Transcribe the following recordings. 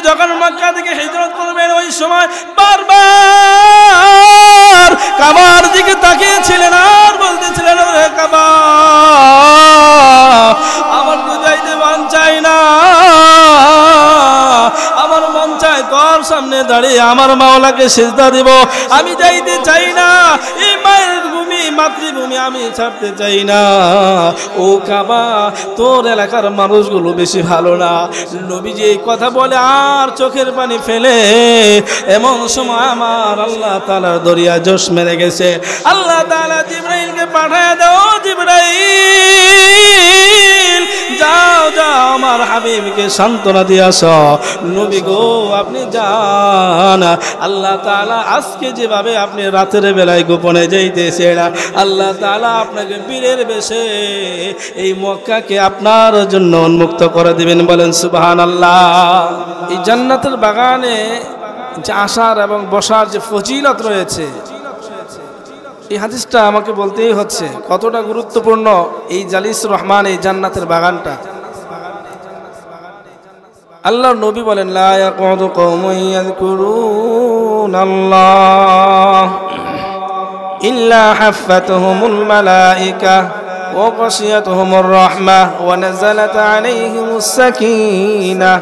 যখন মক্কা থেকে হিজরত করবেন ওই সময় বারবার কাবার দিকে তাকিয়েছিলেন আর বলতেছিলেন, ওরে কাবা, আমার তো যাইতে মন চাই না, আমার মন চায় তোর সামনে দাঁড়িয়ে আমার মাওলাকে সিজদা দিব, আমি যাইতে চাই না, এই মায়ের ভূমি মাতৃভূমি আমি ছাড়তে চাই না। ও কাবা, তোর এলাকার মানুষগুলো বেশি ভালো না। নবীজি এই কথা বলে আর চোখের পানি ফেলে এমন সময় আমার আল্লাহ তাআলার দরিয়া জোশ মেরে গেছে। আল্লাহ তাআলা জিবরাইলকে পাঠায় দাও, জিবরাইল যাও যাও আমার হাবিবকে সান্ত্বনা দিয়ে আসো। নবী গো আপনি যান, আল্লাহ তাআলা আজকে যেভাবে আপনি রাতের বেলায় গোপনে যাইতেছেন, আল্লাহ তাআলা আপনাকে বীরের বেশে এই মক্কাকে আপনার জন্য উন্মুক্ত করে দিবেন। বলেন সুবহানাল্লাহ। এই জান্নাতের বাগানে যে আসার এবং বসার যে ফজিলত রয়েছে, এই হাদিসটা আমাকে বলতেই হচ্ছে কতটা গুরুত্বপূর্ণ এই জালিস রহমান, এই জান্নাতের বাগানটা। আল্লাহর নবী বলেন, লা ইয়াকুদু কওমুন ইয়াযকুরুনাল্লাহ ইল্লা হাফাতুহুমুল মালায়েকা ওয়া গাশিয়াতুহুমুর রাহমাহ ওয়া নাযালাত আলাইহিমুস সাকিনাহ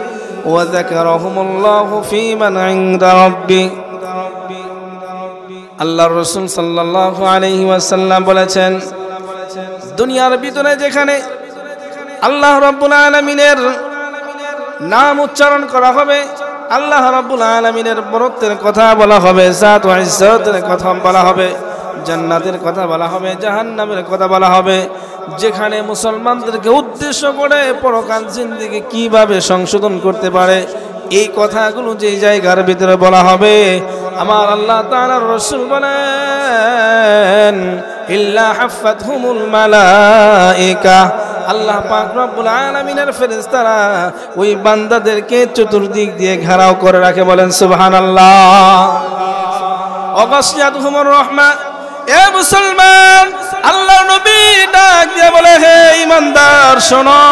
ওয়া যাকারাহুমুল্লাহু ফীমান ইনদা রাব্বি। আল্লাহর রাসূল সাল্লাল্লাহু আলাইহি ওয়াসাল্লাম বলেছেন, দুনিয়ার ভিতরে যেখানে আল্লাহ রাব্বুল আলামিনের নাম উচ্চারণ করা হবে, আল্লাহ রাব্বুল আলামিনের বরত্বের কথা বলা হবে, জাত ও ইজ্জতের কথা বলা হবে, জান্নাতের কথা বলা হবে, জাহান্নামের কথা বলা হবে, যেখানে মুসলমানদেরকে উদ্দেশ্য করে পরকাল জিন্দেগি কিভাবে সংশোধন করতে পারে এই কথাগুলো যে জায়গার ভিতরে বলা হবে, আমার আল্লাহ তাআলার রাসূল বলেন, ইল্লা হাফাতহুমুল মালায়েকা, আল্লাহ পাক রব্বুল আলামিনের ফেরেশতারা ওই বান্দাদেরকে চতুর্দিক দিয়ে ঘেরাও করে রাখে। বলেন সুবহানাল্লাহ। ওয়াগাশিয়াতুহুমুর রাহমা। এ মুসলমান, আল্লাহ নবী ডাক দিয়ে বলে, হে ঈমানদার শোনো,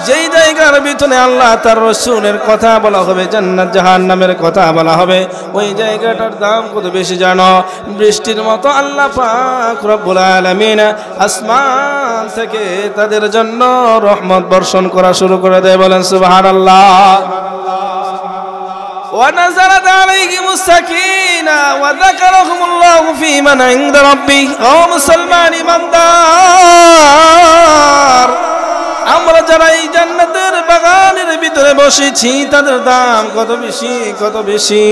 যেই জায়গার ভিতরে আল্লাহ তার রাসূলের কথা বলা হবে, জান্নাত জাহান্নামের কথা বলা হবে, ওই জায়গাটার দাম কত বেশি জানো? বৃষ্টির মতো আল্লাহ পাক রব্বুল আলামিন আসমান থেকে তাদের জন্য রহমত বর্ষণ করা শুরু করে দেয়। বলেন সুবহানাল্লাহ। ওয়া নাযালাত আলাইহিমুস সাকিনা ওয়া যাকারাহুমুল্লাহু ফীমান ইনদা রাব্বি। ও মুসলমান ঈমানদার, আমরা যারা এই জান্নাতের বাগানের ভিতরে বসেছি তাদের দাম কত বেশি, কত বেশি।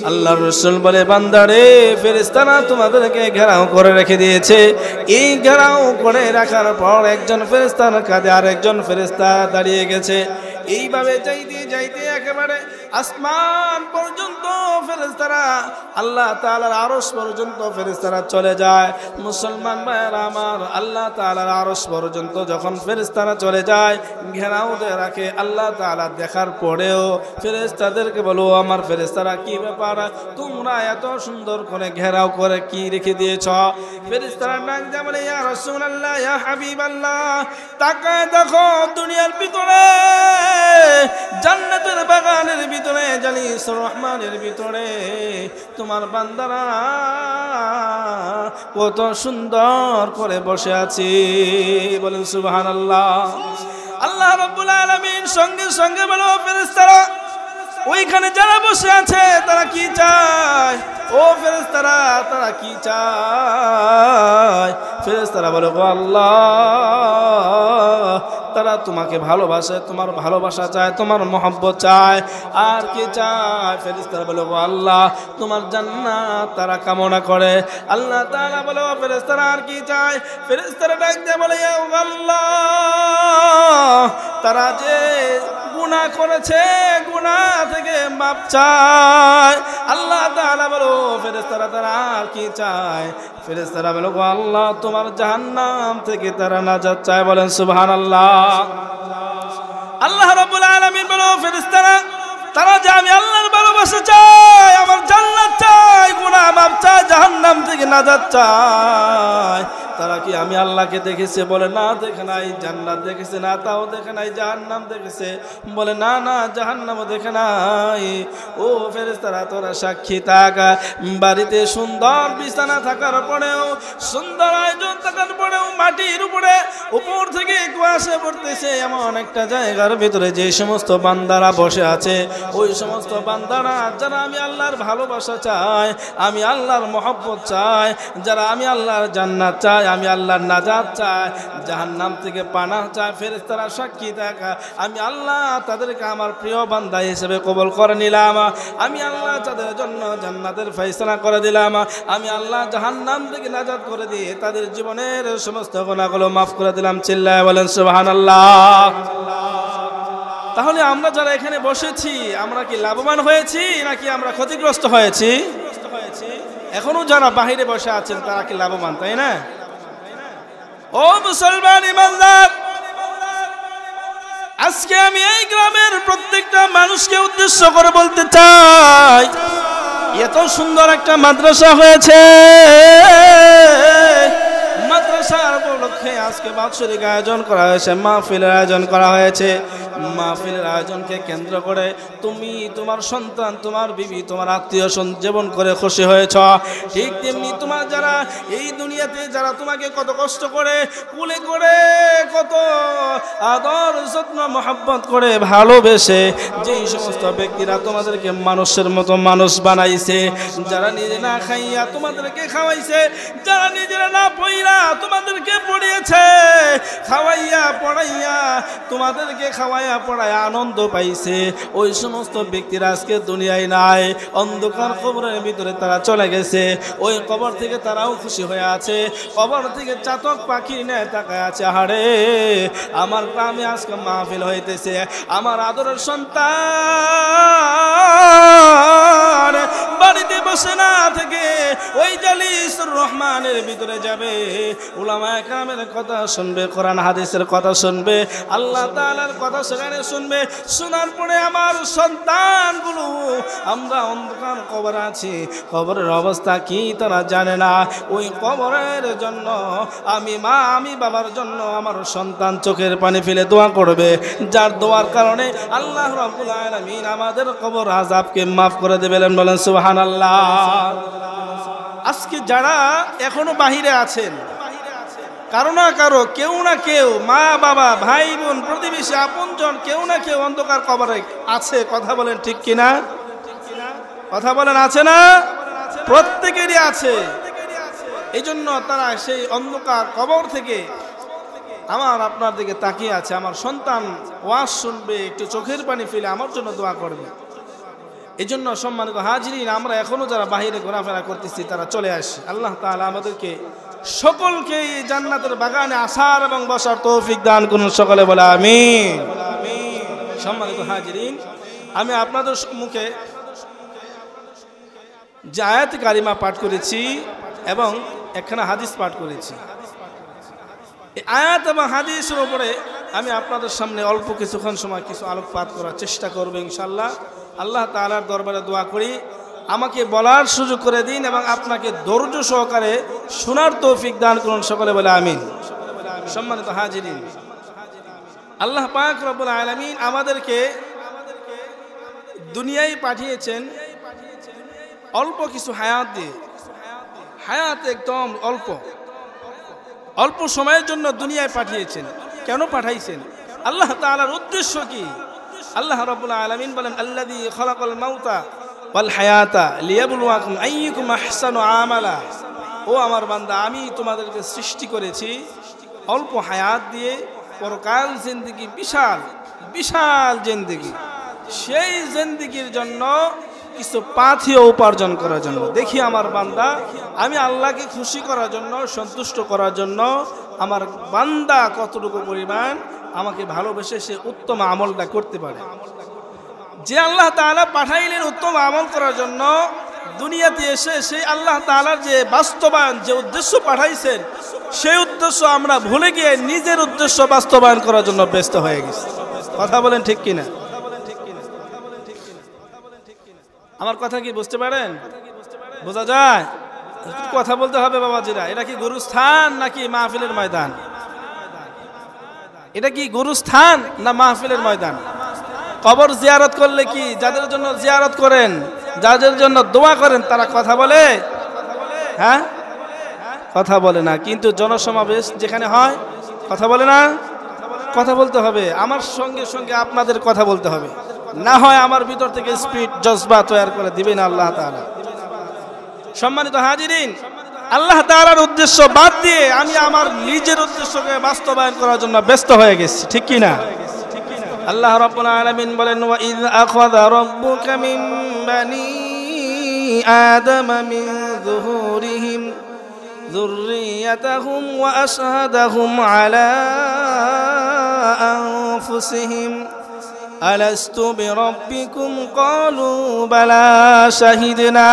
আল্লাহর রাসূল বলে, বান্দারে, ফেরেশতারা তোমাদেরকে ঘেরাও করে রেখে দিয়েছে। এই ঘেরাও করে রাখার পর একজন ফেরেশতার কাঁধে আরেকজন ফেরেশতা দাঁড়িয়ে গেছে। এইভাবে যাইতে যাইতে একেবারে আসমান পর্যন্ত ফেরেশতারা, আল্লাহ তাআলার আরশ পর্যন্ত ফেরেশতারা চলে যায়। মুসলমান ভাইয়েরা আমার, আল্লাহ তাআলার আরশ পর্যন্ত যখন ফেরেশতারা চলে যায়, ঘেরাও দিয়ে রাখে, আল্লাহ তাআলা দেখার পরেও ফেরেশতাদেরকে বলো, আমার ফেরেশতারা কি ব্যাপার, তোমরা এত সুন্দর করে ঘেরাও করে কি রেখে দিয়েছ? ফেরেশতারা ডাক দিয়ে বলে, ইয়া রাসূলুল্লাহ, ইয়া হাবিবাল্লাহ, তাকায় দেখো দুনিয়ার ভিতরে, জান্নাতের বাগানের ভিতরে, জালিস রহমানের ভিতরে তোমার বান্দারা কত সুন্দর করে বসে আছে। বলেন সুবহানাল্লাহ। আল্লাহ রাব্বুল আলামিন সঙ্গে সঙ্গে বলো, ফেরেশতারা ওইখানে যারা বসে আছে তারা কি চায়? ও ফেরেশতারা, তারা কি চায়? ফেরেশতারা বলে, ও আল্লাহ, তারা তোমাকে ভালোবাসে, তোমার ভালোবাসা চায়, তোমার মহব্বত চায়। আর কি চায়? ফেরেশতারা বলে, ও আল্লাহ, তোমার জান্নাত তারা কামনা করে। আল্লাহ তাআলা বলে, ও ফেরেশতারা আর কি চায়? ফেরেশতারা ডাক দিয়ে বলে, ইয়া আল্লাহ, তারা যে গুনাহ করেছে, গুনাহ থেকে মাপ চায়। আল্লাহ তাআলা বলে, ও ফেরেশতারা তারা আর কি চায়? ফেরেশতারা বলে, ও আল্লাহ, তোমার জাহান্নাম থেকে তারা নাজাত চায়। বলেন সুবহানাল্লাহ। আল্লাহ রাব্বুল আলামিন বলে, ও ফেরেশতারা তারা যে আমি আল্লাহর ভালোবাসা চায়, আমার জান্নাত চায়, গুনাহ মাপ চায়, জাহান্নাম থেকে নাজাত চায়। তারা কি আমি আল্লাহকে দেখেছে? বলে না দেখে নাই। জান্নাত দেখেছে? না তাও দেখে নাই। জাহান্নাম দেখেছে? বলে না না জাহান্নামও দেখে নাই। ও ফেরেশতারা তোরা সাক্ষী থাক, বাড়িতে সুন্দর বিছানা থাকার পরেও, সুন্দর আয়োজন থাকার পরেও মাটির উপর থেকে কুয়াশা পড়তেছে এমন একটা জায়গার ভিতরে যে সমস্ত বান্দারা বসে আছে, ওই সমস্ত বান্দারা যারা আমি আল্লাহর ভালোবাসা চায়, আমি আল্লাহর মহব্বত চাই, যারা আমি আল্লাহর জান্নাত চাই, আমি আল্লাহর নাজাত চাই, জাহান্নাম থেকে পানাহ চাই, ফেরেশতারা সাক্ষী থাকা আমি আল্লাহ তাদেরকে আমার প্রিয় বান্দা হিসেবে কবুল করে নিলাম। আমি আল্লাহ তাদের জন্য জান্নাতের ফয়সালা করে দিলাম। আমি আল্লাহ জাহান্নাম থেকে নাজাত করে দিয়ে তাদের জীবনের সমস্ত গুনাহগুলো মাফ করে দিলাম। চিল্লায় বলেন সুবহানাল্লাহ। তাহলে আমরা যারা এখানে বসেছি আমরা কি লাভবান হয়েছি নাকি আমরা ক্ষতিগ্রস্ত হয়েছি? এখনো যারা বাহিরে বসে আছেন তারা কি লাভবান, তাই না? ও মুসলমান ইমানদার, আজকে আমি এই গ্রামের প্রত্যেকটা মানুষকে উদ্দেশ্য করে বলতে চাই, এত সুন্দর একটা মাদ্রাসা হয়েছে, মাদ্রাসার উপলক্ষে আজকে বাৎসরিক আয়োজন করা হয়েছে, মাহফিলের আয়োজন করা হয়েছে। মাহফিলের আয়োজনকে কেন্দ্র করে তুমি, তোমার সন্তান, তোমার বিবি, তোমার আত্মীয় জীবন করে খুশি হয়েছ। ঠিক তেমনি তোমার যারা এই দুনিয়াতে যারা তোমাকে কত কষ্ট করে কুলে করে কত আদর যত্ন মহব্বত করে ভালোবেসে যেই সমস্ত ব্যক্তিরা তোমাদেরকে মানুষের মতো মানুষ বানাইছে, যারা নিজে না খাইয়া তোমাদেরকে খাওয়াইছে, যারা নিজেরা না পইরা তোমাদেরকে পড়িয়েছে, খাওয়াইয়া পড়াইয়া তোমাদেরকে খাওয়াইয়া পড়ায় আনন্দ পাইছে, ওই সমস্ত ব্যক্তিরা আজকে দুনিয়ায় নাই। অন্ধকার কবরের ভিতরে তারা চলে গেছে। ওই কবর থেকে তারাও খুশি হয়ে আছে, কবর থেকে চাতক পাখি নেয় তাকায় আছে। হারে আমার গ্রামে আজকে মাহফিল হইতেছে, আমার আদরের সন্তান বাড়িতে বসে না থেকে ওই জালিসুর রহমানের ভিতরে যাবে, উলামায়ে কেরামের কথা শুনবে, কোরআন হাদিসের কথা শুনবে, আল্লাহ তাআলার কথা সেখানে শুনবে। শোনার পরে আমার সন্তানগুলো, আমরা অন্ধকার কবর আছি, কবরের অবস্থা কি তারা জানে না। ওই কবরের জন্য আমি মা, আমি বাবার জন্য আমার সন্তান চোখের পানি ফেলে দোয়া করবে, যার দোয়ার কারণে আল্লাহ রাব্বুল আলামিন আমাদের কবর আযাবকে মাফ করে দেবেন। বলেন সুবহানাল্লাহ। আজকে যারা এখনো বাহিরে আছেন, কারো না কারো, কেউ না কেউ, মা বাবা ভাই বোন প্রতিবেশী আপনজন, কেউ না কেউ অন্ধকার কবরে আছে। কথা বলেন ঠিক কিনা? কথা বলেন আছে না? প্রত্যেকেরই আছে। এই জন্য তারা সেই অন্ধকার কবর থেকে আমার আপনার দিকে তাকিয়ে আছে। আমার সন্তান ওয়াজ শুনবে, একটু চোখের পানি ফেলে আমার জন্য দোয়া করবে। এই জন্য সম্মানিত হাজিরিন, আমরা এখনো যারা বাহিরে ঘোরাফেরা করতেছি তারা চলে আসি। আল্লাহ তাআলা আমাদেরকে সকলকে জান্নাতের বাগানে আসার এবং বসার তৌফিক দান করুন। সকলে বলে আমিন। সম্মানিত হাজিরিন, আমি আপনাদের মুখে যে আয়াত কারিমা পাঠ করেছি এবং একখানা হাদিস পাঠ করেছি, এই আয়াত এবং হাদিসের উপরে আমি আপনাদের সামনে অল্প কিছুক্ষণ সময় কিছু আলোকপাত করার চেষ্টা করব ইনশাআল্লাহ। আল্লাহ তাআলার দরবারে দোয়া করি আমাকে বলার সুযোগ করে দিন এবং আপনাকে ধৈর্য সহকারে শোনার তৌফিক দান করুন। সকলে বলে আমিন। সম্মানিত হাজিরিন, আল্লাহ পাক রব্বুল আলামিন আমাদেরকে দুনিয়ায় পাঠিয়েছেন অল্প কিছু হায়াত দিয়ে। হায়াত একদম অল্প সময়ের জন্য দুনিয়ায় পাঠিয়েছেন। কেন পাঠাইছেন? আল্লাহ তাআলার উদ্দেশ্য কি? আল্লাহ রাব্বুল আলামিন বলেন, আল্লাযী খালাকাল মাউতা ওয়াল হায়াতা লিয়াবলুয়াকুম আইয়ুকুম আহসানু আমালা। ও আমার বান্দা, আমি তোমাদেরকে সৃষ্টি করেছি অল্প হায়াত দিয়ে, পরকাল জিন্দেগি, বিশাল জিন্দেগি, সেই জিন্দেগির জন্য কিছু পাথেয় উপার্জন করার জন্য। দেখি আমার বান্দা, আমি আল্লাহকে খুশি করার জন্য, সন্তুষ্ট করার জন্য আমার বান্দা কতটুকু পরিমাণ আমাকে ভালোবেসে সে উত্তম আমলটা করতে পারে। যে আল্লাহ তাআলা পাঠাইলেন উত্তম আমল করার জন্য, দুনিয়াতে এসে সেই আল্লাহ তাআলার যে বাস্তবায়ন, যে উদ্দেশ্য পাঠাইছেন, সেই উদ্দেশ্য আমরা ভুলে গিয়ে নিজের উদ্দেশ্য বাস্তবায়ন করার জন্য ব্যস্ত হয়ে গেছি। কথা বলেন ঠিক কিনা? আমার কথা কি বুঝতে পারেন? বোঝা যায়? কথা বলতে হবে বাবাজিরা। এটা কি গুরুস্থান নাকি মাহফিলের ময়দান? এটা কি গুরুস্থান না মাহফিলের ময়দান? কবর জিয়ারত করলে কি যাদের জন্য জিয়ারত করেন, যাদের জন্য দোয়া করেন, তারা কথা বলে? হ্যাঁ, কথা বলে না। কিন্তু জনসমাবেশ যেখানে হয় কথা বলে না? কথা বলতে হবে। আমার সঙ্গে সঙ্গে আপনাদের কথা বলতে হবে, না হয় আমার ভিতর থেকে স্পিড জজবা তৈরি করে দিবেন আল্লাহ তাআলা। সম্মানিত হাজিরিন, আল্লাহ তাআলার উদ্দেশ্য বাদ দিয়ে আমি আমার নিজের উদ্দেশ্যকে বাস্তবায়ন করার জন্য ব্যস্ত হয়ে গেছি, ঠিক কি না? আল্লাহ রাব্বুল আলামিন বলেন, ওয়া ইয আখাযা রাব্বুকা মিন বানি আদামা মিন যুহুরিহিম যুররিয়াতাহুম ওয়া আশহাদাহুম আলা আনফুসিহিম আলাস্তু বিরাব্বিকুম ক্বালু বালা শাহিদনা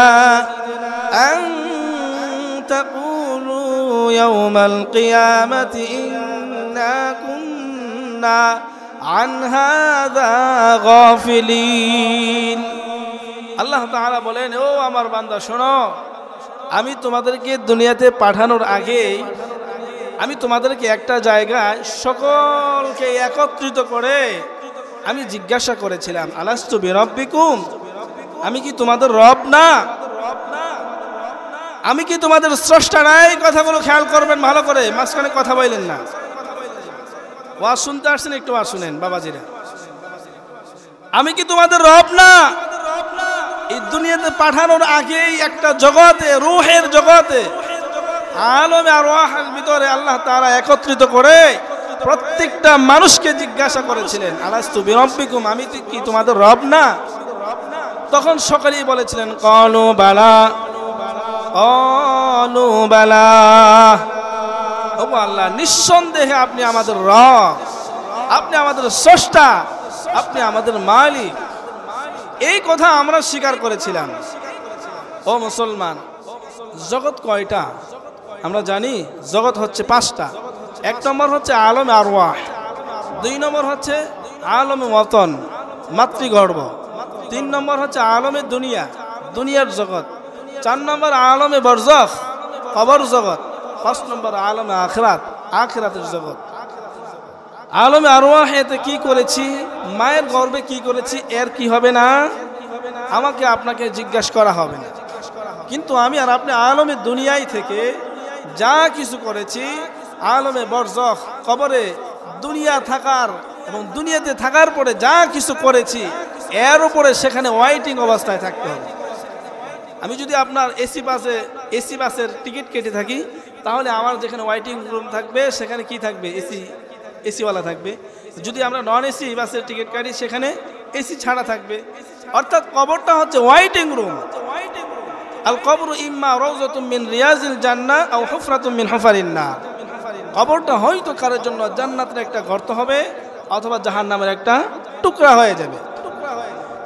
আন তাকুলু ইয়াওমাল কিয়ামাতি ইন্না কুন্না আন হাযা গাফিলিন। আল্লাহ তাআলা বলেন, ও আমার বান্দা শোনো, আমি তোমাদেরকে দুনিয়াতে পাঠানোর আগে আমি তোমাদেরকে একটা জায়গায় সকলকে একত্রিত করে আমি জিজ্ঞাসা করেছিলাম, আলাস্তু বিরাব্বিকুম, আমি কি তোমাদের রব না? আমি কি তোমাদের স্রষ্টা নাই? কথাগুলো খেয়াল করবেন ভালো করে, মাঝখানে কথা বলেন না। ওয়াজ শুনতে আসছেন, একটু ওয়াজ শুনেন বাবাজিরা। আমি কি তোমাদের রব না? এই দুনিয়াতে পাঠানোর আগেই একটা জগতে, রূহের জগতে, আলমে আরওয়াহের ভিতরে আল্লাহ তাআলা একত্রিত করে প্রত্যেকটা মানুষকে জিজ্ঞাসা করেছিলেন, আলাস্তু বিরাব্বিকুম, আমি কি তোমাদের রব না? তখন সকলেই বলেছিলেন, ক্বালু বালা, ক্বালু বালা। ও আল্লাহ, নিঃসন্দেহে আপনি আমাদের রব, আপনি আমাদের স্রষ্টা, আপনি আমাদের মালিক। এই কথা আমরা স্বীকার করেছিলাম। ও মুসলমান, জগৎ কয়টা আমরা জানি? জগৎ হচ্ছে পাঁচটা। এক নম্বর হচ্ছে আলমে আরওয়াহ, দুই নম্বর হচ্ছে আলমে ওয়াতন, মাতৃগর্ভ, তিন নম্বর হচ্ছে আলমে দুনিয়া, দুনিয়ার জগৎ, চার নম্বর আলমে বরজখ, কবর জগৎ, পাঁচ নম্বর আলমে আখিরাত, আখিরাতের জগৎ। আলমে আরওয়াহেতে কি করেছি, মায়ের গর্ভে কি করেছি, এর কি হবে না? আমাকে আপনাকে জিজ্ঞাসা করা হবে না। কিন্তু আমি আর আপনি আলমে দুনিয়ায় থেকে যা কিছু করেছি, আলমে বরজখ, কবরে দুনিয়া থাকার এবং দুনিয়াতে থাকার পরে যা কিছু করেছি, এর উপরে সেখানে ওয়াইটিং অবস্থায় থাকতে হবে। আমি যদি আপনার এসি বাসের টিকিট কেটে থাকি, তাহলে আমার যেখানে ওয়াইটিং রুম থাকবে সেখানে কি থাকবে? এসিওয়ালা থাকবে। যদি আমরা নন এসি বাসের টিকিট কাটি, সেখানে এসি ছাড়া থাকবে। অর্থাৎ কবরটা হচ্ছে ওয়াইটিং রুম। আল কবরু ইম্মা রাউযাতুম মিন রিয়াজিল জান্নাহ আও হুফরাতুম মিন হুফারিন নার। কবরটা হয়তো কারোর জন্য জান্নাতের একটা গর্ত হবে, অথবা জাহান্নামের একটা টুকরা হয়ে যাবে।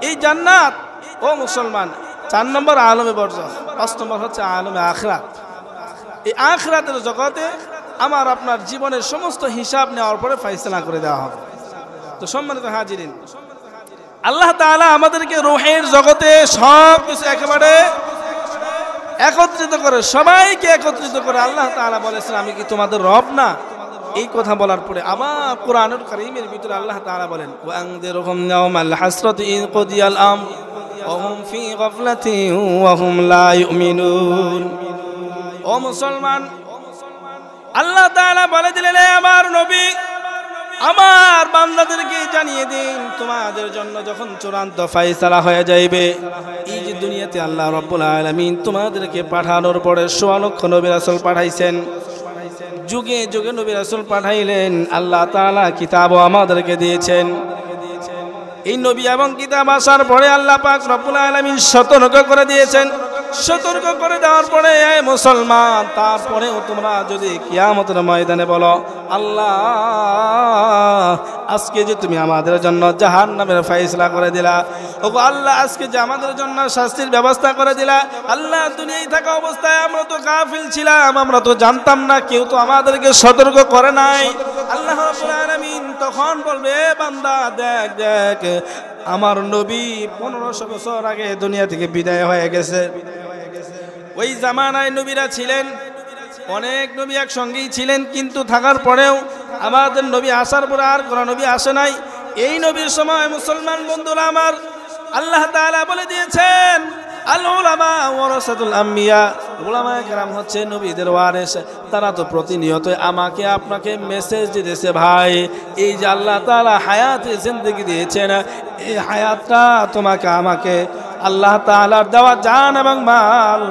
এই জান্নাত, ও মুসলমান, 4 নম্বর আলমে বরজখ, 5 নম্বর হচ্ছে আলমে আখিরাত। এই আখিরাতের জগতে আমার আপনার জীবনের সমস্ত হিসাব নেওয়ার পরে ফয়সালা করে দেওয়া হবে। তো সম্মানিত হাজিরিন, আল্লাহ তাআলা আমাদেরকে রূহের জগতে সব কিছু একেবারে একত্রিত করে, সবাইকে একত্রিত করে আল্লাহ তাআলা বলেছেন, আমি কি তোমাদের রব না? এই কথা বলার পরে আবার কোরআনুল কারীমের ভিতরে আল্লাহ তাআলা বলেন, ওয়া আনযিরহুম ইয়াওমাল হাসরাতি ইয কুদিয়াল আমর ওয়া হুম ফি গাফলাতিন ওয়া হুম লা ইউমিনুন। ও মুসলমান, আল্লাহ তাআলা বলে দিলেন, আমার নবী, আমার বান্দাদেরকে জানিয়ে দিন, তোমাদের জন্য যখন চূড়ান্ত ফয়সালা হয়ে যাইবে, এই যে দুনিয়াতে আল্লাহ রাব্বুল আলামিন তোমাদেরকে পাঠানোর পরে ১৬ লক্ষ নবী রাসূল পাঠাইছেন, যুগে যুগে নবী রাসূল পাঠাইলেন, আল্লাহ তাআলা কিতাবও আমাদেরকে দিয়েছেন। এই নবী এবং কিতাব আসার পরে আল্লাহ পাক রব্বুল আলামিন সতর্ক করে দিয়েছেন। সতর্ক করে দেওয়ার পরে, এই মুসলমান, তারপরেও তোমরা যদি কিয়ামতের ময়দানে বলো, আল্লাহ আজকে যে তুমি আমাদের জন্য জাহান্নামের ফয়সালা করে দিলা, ওগো আল্লাহ আজকে যে আমাদের জন্য শাস্তির ব্যবস্থা করে দিলা, আল্লাহ দুনিয়ায় থাকা অবস্থায় আমরা তো গাফিল ছিলাম, আমরা তো জানতাম না, কেউ তো আমাদেরকে সতর্ক করে নাই। আল্লাহ রাব্বুল আলামিন তখন বলবে, বান্দা দেখ দেখ, আমার নবী 1500 বছর আগে দুনিয়া থেকে বিদায় হয়ে গেছে। ওই জামানায় নবীরা ছিলেন, অনেক নবী একসঙ্গেই ছিলেন, কিন্তু থাকার পরেও আমাদের নবী আসার পরে আর কোন নবী আসে নাই। এই নবীর সময় মুসলমান বন্ধুরা আমার, আল্লাহ তাআলা বলে দিয়েছেন আল উলামা ওয়ারাসাতুল আম্বিয়া, উলামায়ে কেরাম হচ্ছে নবীদের ওয়ারিস। তারা তো প্রতিনিয়ত আমাকে আপনাকে মেসেজ দিতেছে, ভাই এই যে আল্লাহ তাআলা হায়াতে জিন্দেগি দিয়েছেন, এই হায়াতটা তোমাকে আমাকে আল্লাহ তাআলার দেওয়া জান এবং মাল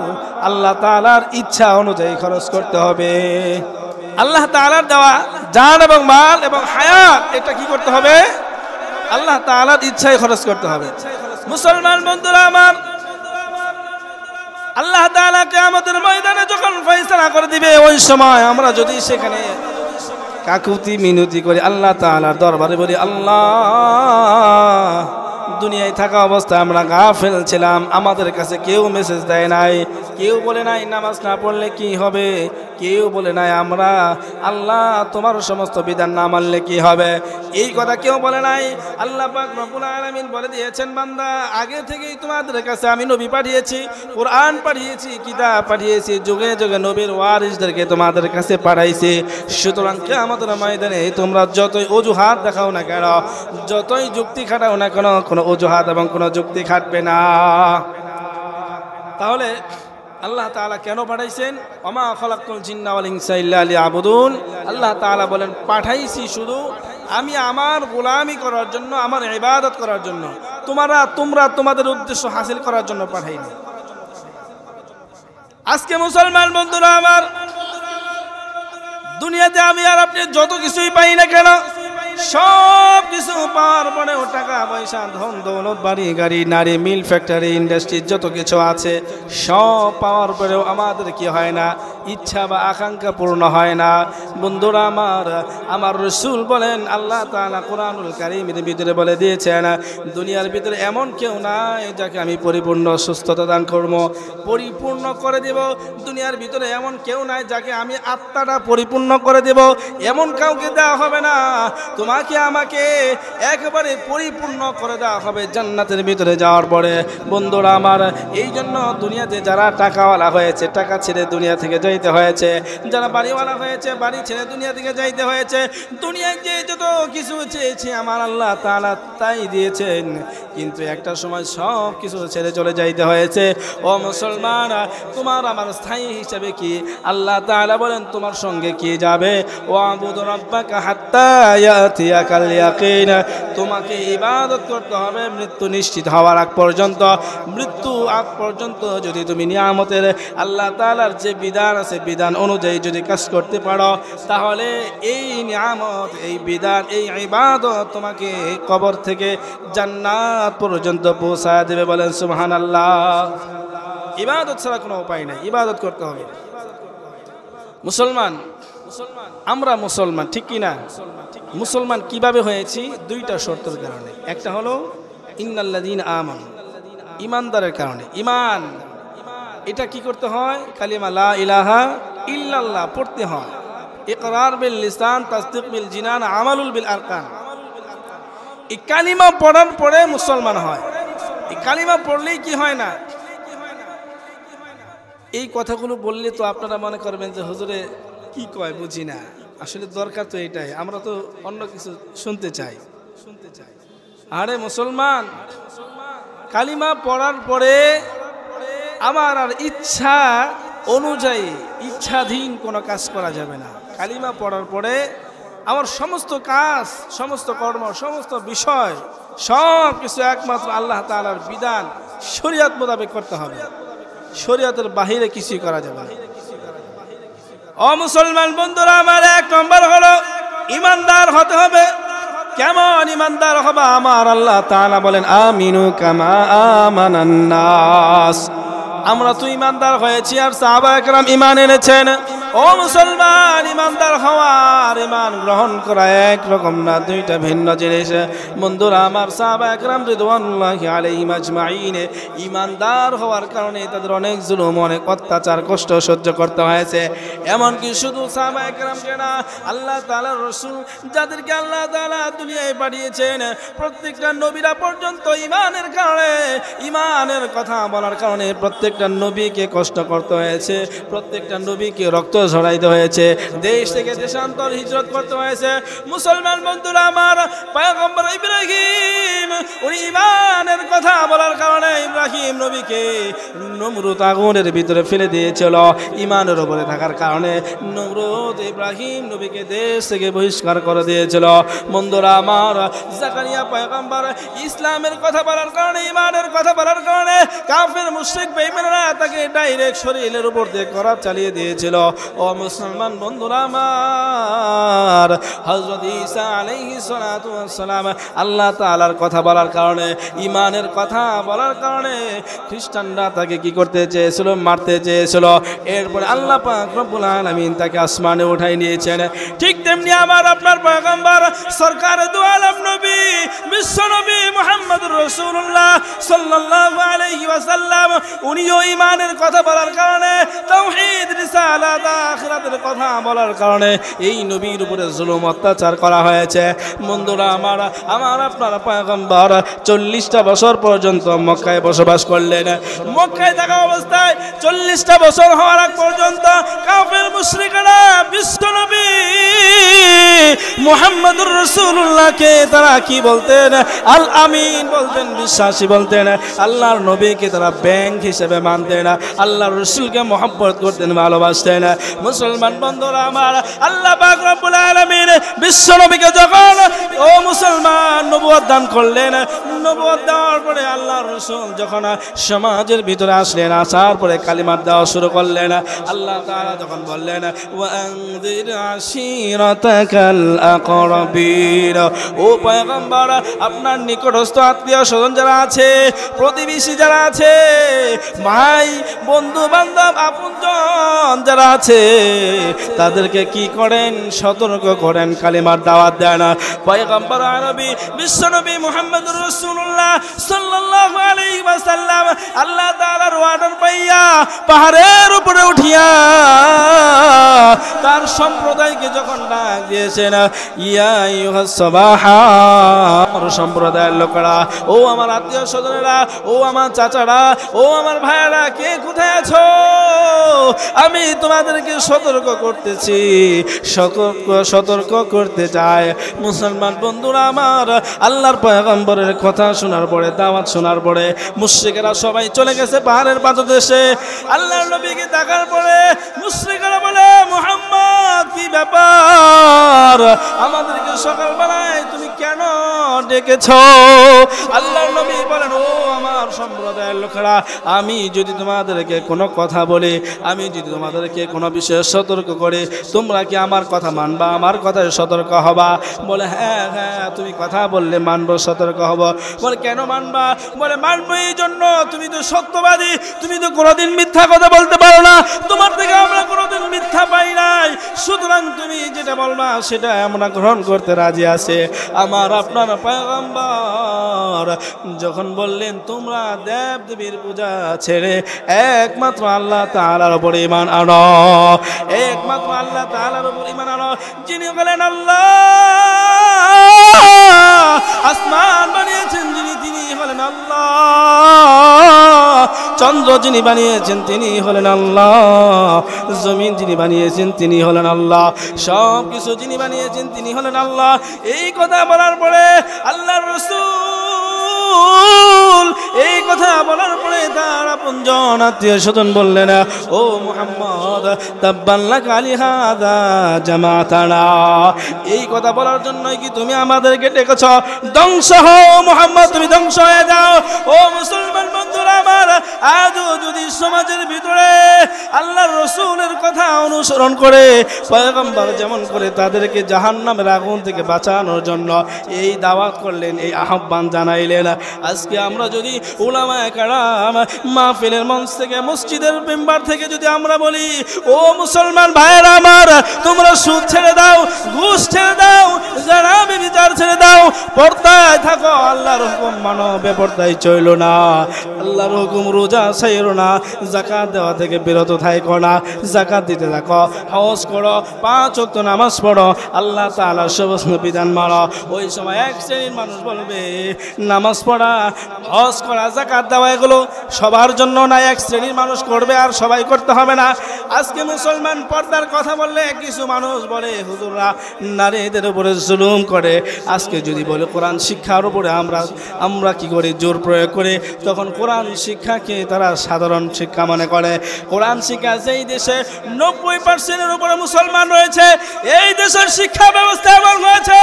আল্লাহ তাআলার ইচ্ছা অনুযায়ী খরচ করতে হবে। আল্লাহ তাআলার দেওয়া জান এবং মাল এবং হায়াত, এটা কি করতে হবে? আল্লাহ তাআলার ইচ্ছায় খরচ করতে হবে। মুসলমান বন্ধুরা আমার, আল্লাহ তাআলা কিয়ামতের ময়দানে যখন ফয়সালা করে দিবে, ওই সময় আমরা যদি সেখানে কাকুতি মিনতি করি, আল্লাহ তাআলার দরবারে বলি, আল্লাহ দুনিয়ায় থাকা অবস্থায় আমরা গাফেল ছিলাম, আমাদের কাছে কেউ মেসেজ দেয় নাই, কেউ বলে নাই নামাজ না পড়লে কি হবে, কেউ বলে নাই আমরা আল্লাহ তোমার সমস্ত বিধান না মানলে কি হবে, এই কথা কেউ বলে নাই। আল্লাহ পাক রব্বুল আলামিন বলে দিয়েছেন, বান্দা আগে থেকেই তোমাদের কাছে আমি নবী পাঠিয়েছি, কোরআন পাঠিয়েছি, কিতাব পাঠিয়েছি, যুগে যুগে নবীর ওয়ারিসদেরকে তোমাদের কাছে পাঠাইছি। সুতরাং কিয়ামতের ময়দানে তোমরা যতই অজুহাত দেখাও না কেন, যতই যুক্তি খাটাও না কেন, কোনো অজুহাত এবং কোনো যুক্তি খাটবে না। তাহলে আল্লাহ তাআলা কেন পাঠাইছেন? ওমা খালাকতুল জিন্না ওয়াল ইনসা ইল্লা লিয়াবুদুন। আল্লাহ তাআলা বলেন পাঠাইছি শুধু আমি আমার গোলামি করার জন্য, আমার ইবাদত করার জন্য, তোমরা তোমাদের উদ্দেশ্য হাসিল করার জন্য পাঠাইনি। আজকে মুসলমান বন্ধুরা আমার, দুনিয়াতে আমি আর আপনি যত কিছুই পাই না কেন, সব কিছু পাওয়ার পরেও টাকা পয়সা ধন দৌলত বাড়ি গাড়ি নারী মিল ফ্যাক্টরি ইন্ডাস্ট্রি যত কিছু আছে, সব পাওয়ার পরেও আমাদের কি হয় না? ইচ্ছা বা আকাঙ্ক্ষা পূর্ণ হয় না। বন্ধুরা আমার রাসূল বলেন, আল্লাহ তাআলা কোরআনুল কারীমের ভিতরে বলে দিয়েছেন, দুনিয়ার ভিতরে এমন কেউ নাই যাকে আমি পরিপূর্ণ সুস্থতা দান করব, পরিপূর্ণ করে দেব। দুনিয়ার ভিতরে এমন কেউ নাই যাকে আমি আত্মাটা পরিপূর্ণ করে দেব, এমন কাউকে দেওয়া হবে না। তোমাকে আমাকে একেবারে পরিপূর্ণ করে দেওয়া হবে জান্নাতের ভিতরে যাওয়ার পরে। বন্ধুরা আমার, এই জন্য দুনিয়াতে যারা টাকাওয়ালা হয়েছে, টাকা ছেড়ে দুনিয়া থেকে যাইতে হয়েছে, যারা বাড়িওয়ালা হয়েছে, বাড়ি ছেড়ে দুনিয়া থেকে যাইতে হয়েছে। দুনিয়ায় যে যত কিছু চেয়েছে আমার আল্লাহ তাআলা তাই দিয়েছেন, কিন্তু একটা সময় সব কিছু ছেড়ে চলে যাইতে হয়েছে। ও মুসলমান, তোমার আমার স্থায়ী হিসাবে কি? আল্লাহ তাআলা বলেন তোমার সঙ্গে কি যাবে? ওয়াবুদ রাব্বাকা হাত্তা ইয়াতিয়াকাল ইয়াকিন। তোমাকে ইবাদত করতে হবে মৃত্যু নিশ্চিত হওয়ার আগ পর্যন্ত। মৃত্যু আগ পর্যন্ত যদি তুমি নিয়ামতের আল্লাহ তাআলার যে বিধান আছে, বিধান অনুযায়ী যদি কাজ করতে পারো, তাহলে এই নিয়ামত, এই বিধান, এই ইবাদত তোমাকে কবর থেকে জান্নাত পর্যন্ত পৌঁছায় দেবে। বলেন সুবহানাল্লাহ। ইবাদত ছাড়া কোনো উপায় নাই, ইবাদত করতে হবে। মুসলমান, আমরা মুসলমান, ঠিক কি না? মুসলমান কিভাবে হয়েছি? দুইটা শর্তের কারণে। একটা হলো ইন্নাল্লাযীনা আমানু, ইমানদারের কারণে। ইমান এটা কি করতে হয়? কালিমা লা ইলাহা ইল্লাল্লাহ পড়তে হয়। ইকরার বিল লিসান, তাসদীক বিল জিনান, আমালুল বিল আরকান। এই কালিমা পড়ার পরে মুসলমান হয়। এই কালিমা পড়লেই কি হয় না? এই কথাগুলো বললে তো আপনারা মনে করবেন যে হুজুরে কি কয় বুঝি না। আসলে দরকার তো এটাই, আমরা তো অন্য কিছু শুনতে চাই। আরে মুসলমান, কালিমা পড়ার পরে আমার আর ইচ্ছা অনুযায়ী, ইচ্ছাধীন কোনো কাজ করা যাবে না। কালিমা পড়ার পরে আমার সমস্ত কাজ, সমস্ত কর্ম, সমস্ত বিষয়, সব কিছু একমাত্র আল্লাহ তাআলার বিধান, শরীয়ত মোতাবেক করতে হবে। শরীয়তের বাহিরে কিছুই করা যাবে না। ও মুসলমান বন্ধুরা আমার, এক নম্বর হলো ইমানদার হতে হবে। কেমন ইমানদার হবে? আমার আল্লাহ তাআলা বলেন আমিনু কামা আমানান নাস। আমরা তো ইমানদার হয়েছি আর সাহাবায়ে কেরাম ঈমান এনেছেন। ও ও মুসলমান, ইমানদার হওয়া আর ঈমান গ্রহণ করা এক রকম না, দুইটা ভিন্ন জিনিস। বন্ধুরা আমার, সাহাবা একরাম রিদওয়ানুল্লাহি আলাইহিম আজমাইন ইমানদার হওয়ার কারণে তাদের অনেক জুলুম, অনেক অত্যাচার, কষ্ট সহ্য করতে হয়েছে। এমনকি শুধু সাহাবা একরামকে না, আল্লাহ তাআলার রাসূল যাদেরকে আল্লাহ তাআলা দুনিয়ায় পাঠিয়েছেন, প্রত্যেকটা নবীরা পর্যন্ত ঈমানের কারণে, ঈমানের কথা বলার কারণে প্রত্যেকটা নবীকে কষ্ট করতে হয়েছে, প্রত্যেকটা নবীকে রক্ত ঝরাইতে হয়েছে, দেশ থেকে দেশান্তর হিজরত করতে হয়েছে। মুসলমান বন্ধুরা আমার, পয়গম্বর ইব্রাহিম উনি ঈমানের কথা বলার কারণে ইব্রাহিম নবীকে নমরুদ আগুনের ভিতরে ফেলে দিয়েছিল। ঈমানের উপরে থাকার কারণে নমরুদ ইব্রাহিম নবীকে দেশ থেকে বহিষ্কার করে দিয়েছিল। বন্ধুরা আমার, জাকারিয়া পয়গম্বর ইসলামের কথা বলার কারণে, ঈমানের কথা বলার কারণে কাফের মুশরিক বেঈমানরা তাকে ডাইরেক্ট শরীরের উপর দিয়ে করাত চালিয়ে দিয়েছিল। ও মুসলমান বন্ধুরা আমার, হযরত ঈসা আলাইহিস সালাতু ওয়াস সালাম আল্লাহ তাআলার কথা বলার কারণে, ঈমানের কথা বলার কারণে খ্রিস্টানরা তাকে কি করতে চেয়েছিল? মারতে চেয়েছিল। এরপরে আল্লাহ পাক রব্বুল আলামিন তাকে আসমানে উঠাই নিয়েছেন। ঠিক তেমনি আমার আপনার পয়গম্বর সরকার দু আলম নবী, বিশ্ব নবী মুহাম্মদুর রাসূলুল্লাহ সাল্লাল্লাহু আলাইহি ওয়াসাল্লাম উনিও ঈমানের কথা বলার কারণে, তাওহীদ, রিসালাত, আখিরাতের কথা বলার কারণে এই নবীর উপরে জুলুম, অত্যাচার করা হয়েছে। বন্ধুরা আমার, আমার আপনার পয়গম্বর 40টা বছর পর্যন্ত মক্কায় বসবাস করলেন। মক্কায় থাকা অবস্থায় 40টা বছর হওয়ার আগ পর্যন্ত কাফের মুশরিকরা বিশ্ব নবী মুহাম্মদুর রাসূলুল্লাহকে তারা কি বলতেন? আল আমিন বলতেন, বিশ্বাসী বলতেন। আল্লাহর নবীকে তারা ব্যাংক হিসেবে মানতেন, আল্লাহর রাসূলকে মহব্বত করতেন, ভালোবাসতেন। মুসলমান বন্ধুরা আমার, আল্লাহ পাক রব্বুল আলামিন বিশ্ব নবীকে যখন ও মুসলমান নবুয়ত দান করলেন, নবুয়ত দেওয়ার পরে আল্লাহর রাসূল যখন সমাজের ভিতরে আসলেন, আসার পরে কালিমা দেওয়া শুরু করলেন। আল্লাহ তাআলা যখন বললেন ওয়া আনযির আশীরাতাকাল আকরাবিন, ও পয়গম্বর আপনার নিকটস্থ আত্মীয় স্বজন যারা আছে, প্রতিবেশী যারা আছে, ভাই বন্ধু বান্ধব আপনজন যারা আছে, তাদেরকে কি করেন? সতর্ক করেন, কালিমার দাওয়াত দেন। পয়গম্বর আরবি বিশ্বনবী মুহাম্মদুর রাসূলুল্লাহ সাল্লাল্লাহু আলাইহি ওয়াসাল্লাম আল্লাহ তাআলার ওয়ার্ডার পাইয়া পাহাড়ের উপরে উঠিয়া তার সম্প্রদায়কে যখন ডাক দিয়েছেন, ইয়া আইয়ুহাস সাবাহা, আমার সম্প্রদায়ের লোকেরা, ও আমার আত্মীয় স্বজনেরা, ও আমার চাচারা, ও আমার ভাইয়েরা, কে কোথায় আছো? আমি তোমাদেরকে সতর্ক করতেছি, সতর্ক করতে চাই। মুসলমান বন্ধুরা আমার, আল্লাহর পয়গম্বরের কথা শোনার পরে, দাওয়াত শোনার পরে মুশরিকেরা সবাই চলে গেছে পাহাড়ের পাদদেশে। আল্লাহর নবীকে দেখার পরে মুশরিকেরা বলে, মুহাম্মদ কি ব্যাপার? আমাদেরকে সকালবেলায় তুমি কেন ডেকেছ? আল্লাহর নবী বলেন, ও আমার সম্প্রদায়ের লোকেরা, আমি যদি তোমাদেরকে কোনো কথা বলি, আমি যদি তোমাদেরকে কোনো বিষয়ে সতর্ক করি, তোমরা কি আমার কথা মানবা? আমার কথায় সতর্ক হবা? বলে হ্যাঁ হ্যাঁ, তুমি কথা বললে মানবো, সতর্ক হব। বলে কেন মানবা? বলে মানবো এই জন্য, তুমি তো সত্যবাদী, তুমি তো কোনোদিন মিথ্যা কথা বলতে পারো না, তোমার থেকে আমরা কোনোদিন মিথ্যা পাই নাই, সুতরাং তুমি যেটা বলবা সেটা আমরা গ্রহণ করতে রাজি আছে। আমার আপনার পয়গম্বর যখন বললেন তোমরা দেব দেবীর পূজা ছেড়ে একমাত্র আল্লাহ তাআলার উপর ঈমান আনো, একমাত্র আল্লাহ তাআলার উপর ঈমান আনো, যিনি বলেন আল্লাহ, আসমান বানিয়েছেন যিনি, তিনি হলেন আল্লাহ, চন্দ্র যিনি বানিয়েছেন তিনি হলেন আল্লাহ, জমিন যিনি বানিয়েছেন তিনি হলেন আল্লাহ, সব কিছু যিনি বানিয়েছেন তিনি হলেন আল্লাহ। এই কথা বলার পরে আল্লাহর রাসূল এই কথা বলার পরে তার আপনজন আত্মীয় স্বজন বললেন, ও মুহাম্মদ তাব্বান লাকা লিহাযা জামাতানা, এই কথা বলার জন্যই কি তুমি আমাদেরকে ডেকেছ? ধ্বংস হও মুহাম্মদ, তুমি ধ্বংস হয়ে যাও। ও মুসলমান বন্ধুরা আমার, আজও যদি সমাজের ভিতরে আল্লাহর রাসূলের কথা অনুসরণ করে পয়গম্বর যেমন করে তাদেরকে জাহান্নামের আগুন থেকে বাঁচানোর জন্য এই দাওয়াত করলেন, এই আহ্বান জানাইলেন, আজকে আমরা যদি উলামায়ে কেরাম মাহফিলের মঞ্চ থেকে মসজিদের মেম্বার থেকে যদি আমরা বলি, ও মুসলমান ভাইয়েরা আমার, তোমরা সুদ ছেড়ে দাও, ঘুষ ছেড়ে দাও, জানাবি বিচার ছেড়ে দাও, পর্দায় থাকো, আল্লাহর হুকুম মানো, বেপর্দায় চইলো না, আল্লাহর হুকুম রোজা ছাইরো না, যাকাত দেওয়া থেকে বিরত থাকো না, যাকাত দিতে থাকো, হজ করো, 5 ওয়াক্ত নামাজ পড়ো, আল্লাহ তাআলার সমস্ত বিধান মানো। ওই সময় এক শ্রেণীর মানুষ বলবে নামাজ পড়া, হজ করা, যাকাত দেওয়া এগুলো সবার জন্য না, এক শ্রেণীর মানুষ করবে আর সবাই করতে হবে না। আজকে মুসলমান পর্দার কথা বললে কিছু মানুষ বলে হুজুররা নারীদের উপরে জুলুম করে। আজকে যদি বলে কোরআন শিক্ষার উপরে আমরা কি করি, জোর প্রয়োগ করে, তখন কোরআন শিক্ষাকে তারা সাধারণ শিক্ষা মনে করে। কোরআন শিক্ষা যেই দেশে 90%-এর উপরে মুসলমান রয়েছে, এই দেশের শিক্ষা ব্যবস্থা এমন হয়েছে,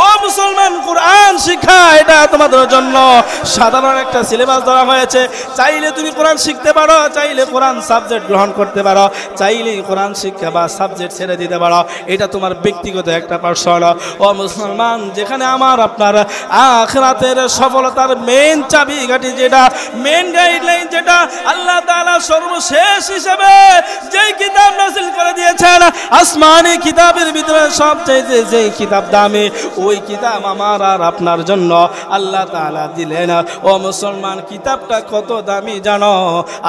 ও মুসলমান কোরআন শিক্ষা এটা তোমাদের জন্য সাধারণ একটা সিলেবাস ধরা হয়েছে। চাইলে তুমি কোরআন শিখতে পারো, চাইলে কোরআন সাবজেক্ট গ্রহণ করতে পারো, চাইলে কোরআন শিক্ষা বা সাবজেক্ট ছেড়ে দিতে পারো, এটা তোমার ব্যক্তিগত একটা পার্সন। ও মুসলমান, যেখানে আমার আপনার আখিরাতের সফলতার মেন চাবিকাঠি, যেটা মেন গাইডলাইন, যেটা আল্লাহ তাআলা সর্বশেষ হিসেবে যেই কিতাব নাযিল করে দিয়েছেন, আসমানি কিতাবের ভিতরে সবচেয়ে যেই কিতাব দামি, ওই কিতাব আমার আর আপনার জন্য আল্লাহ তাআলা দিলেন। ও মুসলমান, কিতাবটা কত দামি জানো?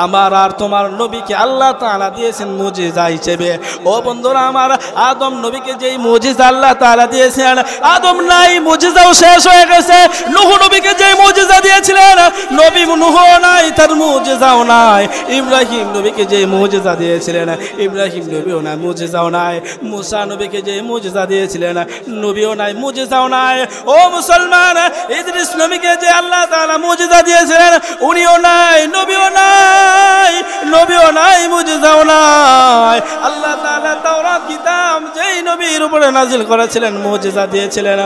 আমার আর তোমার নবীকে আল্লাহ তাআলা দিয়েছেন মুজিজা হিসেবে। ও বন্ধুরা আমার, আদম নবীকে যেই মুজিজা আল্লাহ তাআলা দিয়েছেন, আদম নাই, মুজিজাও শেষ হয়ে গেছে। নূহ নবীকে যেই মুজিজা দিয়েছিলেন, নবী নূহ নাই, তার মুজিজাও নাই। ইব্রাহিম নবীকে যেই মুজিজা দিয়েছিলেন, ইব্রাহিম নবীও নাই, মুজিজাও নাই। মুসা নবীকে যেই মুজিজা দিয়েছিলেন, নবীও নাই, মুজিজাও নাই। ও মুসলমান, ইদ্রিস নবীকে যে আল্লাহ তাআলা মুজিজা দিয়েছিলেন, উনিও নাই, নবীও নাই, নবীও নাই, মুজিজাও নাই। আল্লাহ তাআলা তাওরাত কিতাব যেই নবীর উপরে নাজিল করেছিলেন, মুজিজা দিয়েছিলেন,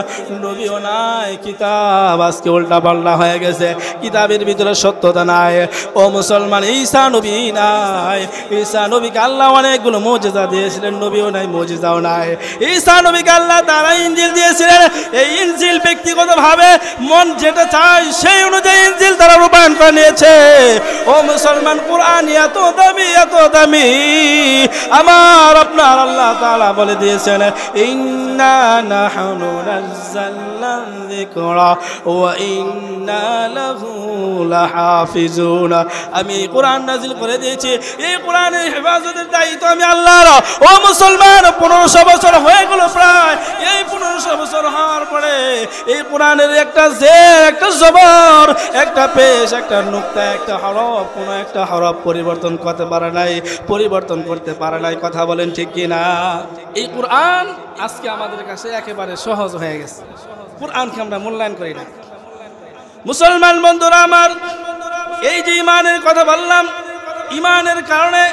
নবীও নাই। কিতাব আজকে উল্টা পাল্টা হয়ে গেছে, কিতাবের ভিতরে সত্যতা নাই। ও মুসলমান, ঈসা নবী নাই, ঈসা নবীকে আল্লাহ অনেকগুলো মুজিজা দিয়েছিলেন, নবীও নাই, মুজিজাও নাই। ঈসা নবীকে আল্লাহ তাআলা ইনজিল দিয়েছিলেন, এই ইনজিল ব্যক্তিগতভাবে মন যেটা চায় সেই অনুযায়ী ইনজিল তারা রূপায়ণ করে নিয়েছে। ও মুসলমান, কোরআন এত দামি, এত দামি, আমার আপনার আল্লাহ তাআলা বলে দিয়েছেন, ইন্না নাহনু নাযালনা যিকরা ওয়া ইন্না লাহু লাহাফিজুন। আমি এই কোরআন নাযিল করে দিয়েছি, এই কোরআনের হেফাজতের দায়িত্ব আমি আল্লাহর। ও মুসলমান, 1500 বছর হয়ে গেল প্রায়। এই 1500 বছর হওয়ার পরে এই কোরআনের একটা জের, একটা জবর, একটা পেশ, একটা নুক্তা, একটা হরফ, কোনো একটা হরফ পরিবর্তন করতে পারে নাই, পরিবর্তন করতে পারে নাই। কথা বলেন ঠিক কিনা? এই কোরআন আজকে আমাদের কাছে একেবারে সহজ হয়ে গেছে। কোরআনকে আমরা মূল্যায়ন করি না। মুসলমান বন্ধুরা আমার, এই যে ইমানের কথা বললাম, ইমানের কারণে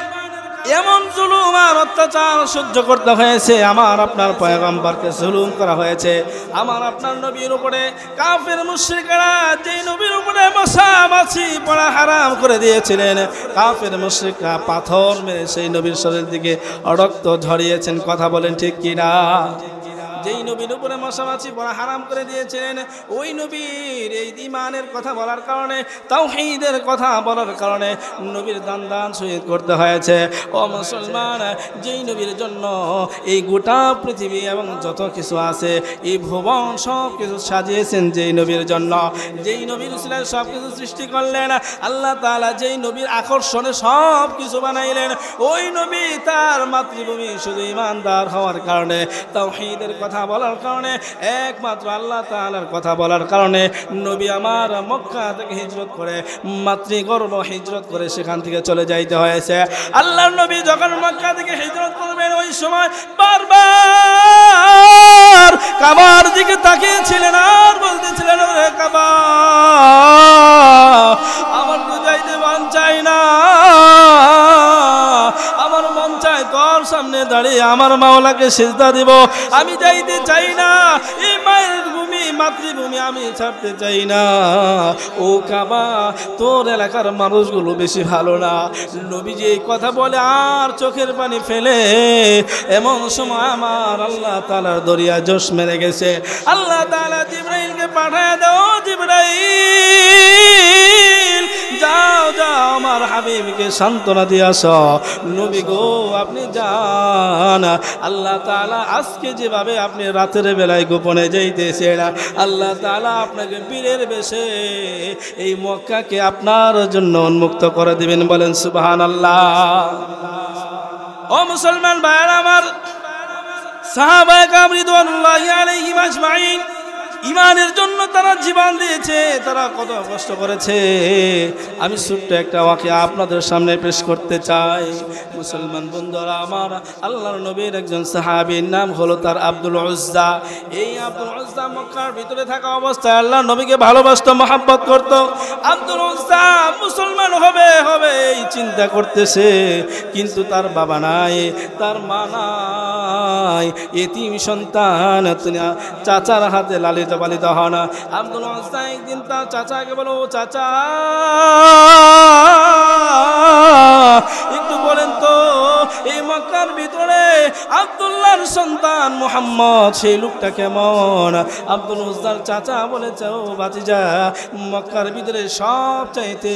এমন জুলুম আর অত্যাচার সহ্য করতে হয়েছে। আমার আপনার পয়গম্বরকে জুলুম করা হয়েছে, আমার আপনার নবীর উপরে কাফের মুশরিকরা যেই নবীর উপরে মশা মাছি পড়া হারাম করে দিয়েছিলেন, কাফের মুশরিকরা পাথর মেরে সেই নবীর শরীরের দিকে রক্ত ঝরিয়েছেন। কথা বলেন ঠিক কিনা? যেই নবীর উপরে মশামাছি পড়া হারাম করে দিয়েছিলেন, ওই নবীর এই ঈমানের কথা বলার কারণে, তাওহীদের কথা বলার কারণে নবীর দান শহীদ করতে হয়েছে। ও মুসলমান, যেই নবীর জন্য এই গোটা পৃথিবী এবং যত কিছু আছে, এই ভুবন সব কিছু সাজিয়েছেন যেই নবীর জন্য, যেই নবীর ছিলেন সব কিছু সৃষ্টি করলেন আল্লাহ তাআলা, যেই নবীর আকর্ষণে সব কিছু বানাইলেন, ওই নবী তার মাতৃভূমি শুধু ঈমানদার হওয়ার কারণে, তাওহীদের কথা বলার কারণে, একমাত্র আল্লাহ তাআলার কথা বলার কারণে নবী আমার মক্কা থেকে হিজরত করে, মাতৃগর্ভ হিজরত করে সেখান থেকে চলে যাইতে হয়েছে। আল্লাহর নবী যখন মক্কা থেকে হিজরত করবেন, ওই সময় বারবার কাবার দিকে তাকিয়েছিলেন আর বলতেছিলেন, ওরে কাবা, আমার তো যাইতে মন চাই না, আমার মন চায় তোর সামনে দাঁড়িয়ে আমার মাওলাকে সিজদা দিব। আমি যাইতে চাই না, এই মায়ের ভূমি মাতৃভূমি আমি ছাড়তে চাই না। ও কাবা, তোর এলাকার মানুষগুলো বেশি ভালো না। নবীজি এই কথা বলে আর চোখের পানি ফেলে এমন সময় আমার আল্লাহ তাআলার দরিয়া জোশ মেরে গেছে। আল্লাহ তাআলা জিবরাইলকে পাঠায় দাও, জিবরাইল যাও যাও আমার হাবিবকে সান্ত্বনা দিয়ে আসো। নবী গো আপনি যান। আল্লাহ তাআলা আজকে যেভাবে আপনি রাতের বেলায় গোপনে যাইতেছেন, আল্লাহ তাআলা আপনাকে বীরের বেশে এই মক্কাকে আপনার জন্য উন্মুক্ত করে দিবেন। বলেন সুবহানাল্লাহ। ও মুসলমান ভাইরা আমার, সাহাবায়ে কেরাম রিদওয়ানুল্লাহি আলাইহিম আজমাইন ইমানের জন্য তারা জীবন দিয়েছে, তারা কত কষ্ট করেছে। আমি ছোট্ট একটা ওয়াকিয়া আপনাদের সামনে পেশ করতে চাই। মুসলমান বন্ধুরা আমার, আল্লাহর নবীর একজন সাহাবীর নাম হলো তার আব্দুল উজ্জা। এই আব্দুল উজ্জা মক্কার ভিতরে থাকা অবস্থায় আল্লাহর নবীকে ভালোবাসতো, মহব্বত করত। আব্দুল উজ্জা মুসলমান হবে হবে এই চিন্তা করতেছে, কিন্তু তার বাবা নাই, তার মা নাই, এতিম সন্তান, চাচার হাতে লালিত পালিত হন। আব্দুল উজ্জা একদিন তার চাচাকে বলো, চাচা একটু বলেন তো এই মক্কার ভিতরে আব্দুল্লাহর সন্তান মুহাম্মদ সেই লোকটা কেমন? আব্দুল উজ্জার চাচা বলেছে, ও ভাতিজা, মক্কার ভিতরে সবচাইতে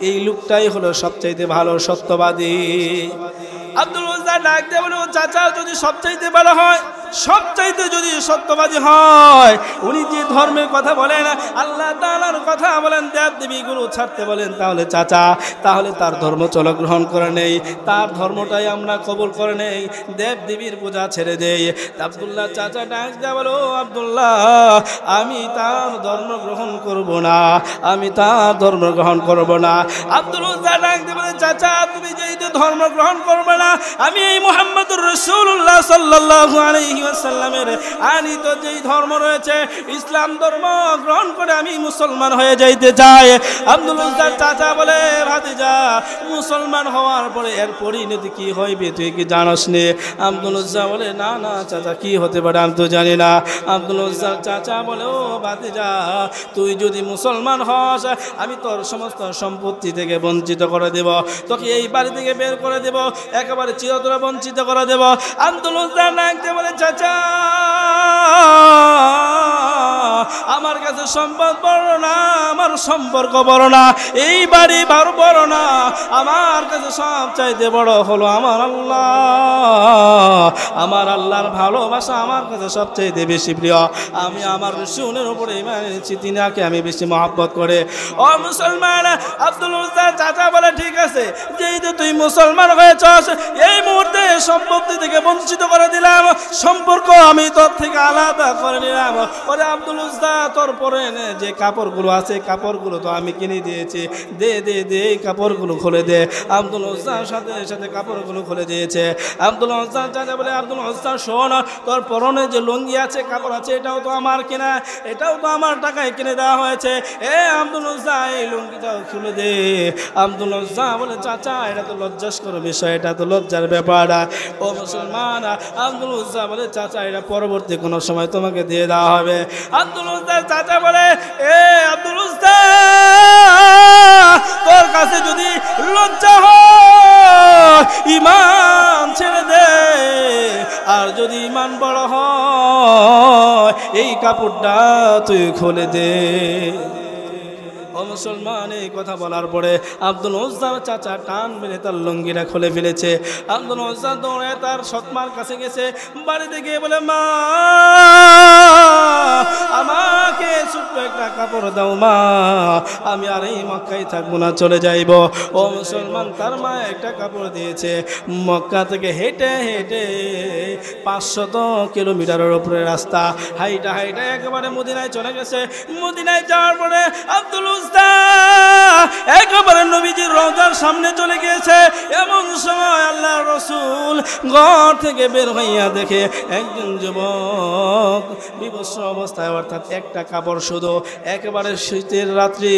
এই লোকটাই হলো সবচাইতে ভালো সত্যবাদী। আব্দুল উজ্জা ডাক দিয়ে বলে, ও চাচা যদি সবচাইতে ভালো হয়, সবচাইতে যদি সত্যবাদী হয়, উনি যে ধর্মের কথা বলেন, আল্লাহ তাআলার কথা বলেন, দেব দেবীগুলো ছাড়তে বলেন, তাহলে চাচা তাহলে তার ধর্ম চলো গ্রহণ করে নেই, তার ধর্মটাই আমরা কবুল করে নেই, দেব দেবীর পূজা ছেড়ে দেই। আব্দুল্লাহ চাচা ডাক দেয়া বলো, আব্দুল্লাহ আমি তার ধর্ম গ্রহণ করব না, আমি তার ধর্ম গ্রহণ করব না। আব্দুল উজ্জা ডাক দিয়ে বলে, চাচা তুমি যেই ধর্ম গ্রহণ করবে না, আমি এই মুহাম্মদুর রাসূলুল্লাহ সাল্লাল্লাহু আলাইহি ওয়াসাল্লামের আনিত যেই ধর্ম রয়েছে ইসলাম ধর্ম গ্রহণ করে আমি মুসলমান হয়ে যাইতে চাই। আব্দুল উজ্জার চাচা বলে, ভাতিজা মুসলমান হওয়ার পরে এর পরিণতি কি হইবে তুই কি জানোস নে? আব্দুল উজ্জা বলে, না না চাচা কি হতে পারে আমি তো জানি না। আব্দুল উজ্জার চাচা বলে, ও ভাতিজা তুই যদি মুসলমান হস, আমি তোর সমস্ত সম্পত্তি থেকে বঞ্চিত করে দেব, তোকে এই বাড়ি থেকে বের করে দেব, একেবারে চিরতরে বঞ্চিত করে দেব। আব্দুল উজ্জা ডাকতে বলে, চাচা আমার কাছে সম্পদ বড় না, আমার সম্পর্ক বড় না, এই বাড়ি বড় না, আমার কাছে সব চাইতে বড় হলো আমার আল্লাহ। আমার আল্লাহর ভালোবাসা আমার কাছে সবচাইতে বেশি প্রিয়। আমি আমার রাসূলের উপরে ঈমান এনেছি, তিনাকে আমি বেশি মহব্বত করে। ও মুসলমান, আব্দুল উজ্জার চাচা বলে, ঠিক আছে যেই তো তুই মুসলমান হয়েছস, এই মুহূর্তে সম্পত্তি থেকে বঞ্চিত করে দিলাম, সম্পর্ক আমি তোর থেকে আলাদা করে নিলাম। ওরে আব্দুল উজ্জা, তোর পরে যে কাপড়গুলো আছে কাপড়গুলো তো আমি কিনে দিয়েছি, দে দে দে এই কাপড়গুলো খুলে দে। আব্দুল উজ্জার সাথে সাথে কাপড়গুলো খুলে দিয়েছে। আব্দুল উজ্জার চাচা বলে, আব্দুল উজ্জা শোন, তোর পরনে যে লুঙ্গি আছে কাপড় আছে এটাও তো আমার কেনা, এটাও তো আমার টাকায় কিনে দেওয়া হয়েছে, এ আব্দুল উজ্জা এই লুঙ্গিটাও খুলে দে। আব্দুল উজ্জা বলে, চাচা এটা তো লজ্জাস্কর বিষয়, এটা তো লজ্জার ব্যাপার। ও মুসলমান, আব্দুল উজ্জা বলে, চাচা এটা পরবর্তী কোনো সময় তোমাকে দিয়ে দেওয়া হবে। আব্দুল উজ্জার চাচা বলে, এ আব্দুল উজ্জা তোর কাছে যদি লজ্জা হয় ঈমান ছেড়ে দে, আর যদি ঈমান বড় হয় এই কাপড়টা তুই খুলে দে। ও মুসলমান, এই কথা বলার পরে আব্দুল উজ্জার চাচা টান মেরে তার লুঙ্গিটা খুলে ফেলেছে। আব্দুল উজ্জা দৌড়ে তার সৎমার কাছে গেছে, বাড়িতে গিয়ে বলে, মা আমাকে ছোট্ট একটা কাপড় দাও মা, আমি আর এই মক্কায় থাকবো না, চলে যাইব। ও মুসলমান, তার মা একটা কাপড় দিয়েছে। মক্কা থেকে হেঁটে হেঁটে 500 কিলোমিটারের উপরে রাস্তা হাইটা হাইটা একেবারে মদিনায় চলে গেছে। মদিনায় যাওয়ার পরে আব্দুল উজ্জা একেবারে নবীজির রওজার সামনে চলে গিয়েছে। এমন সময় আল্লাহ রাসূল ঘর থেকে বের হইয়া দেখে একজন যুবক বিবস্ত্র অবস্থায়, অর্থাৎ একটা কাপড় শুধু, একেবারে শীতের রাত্রি,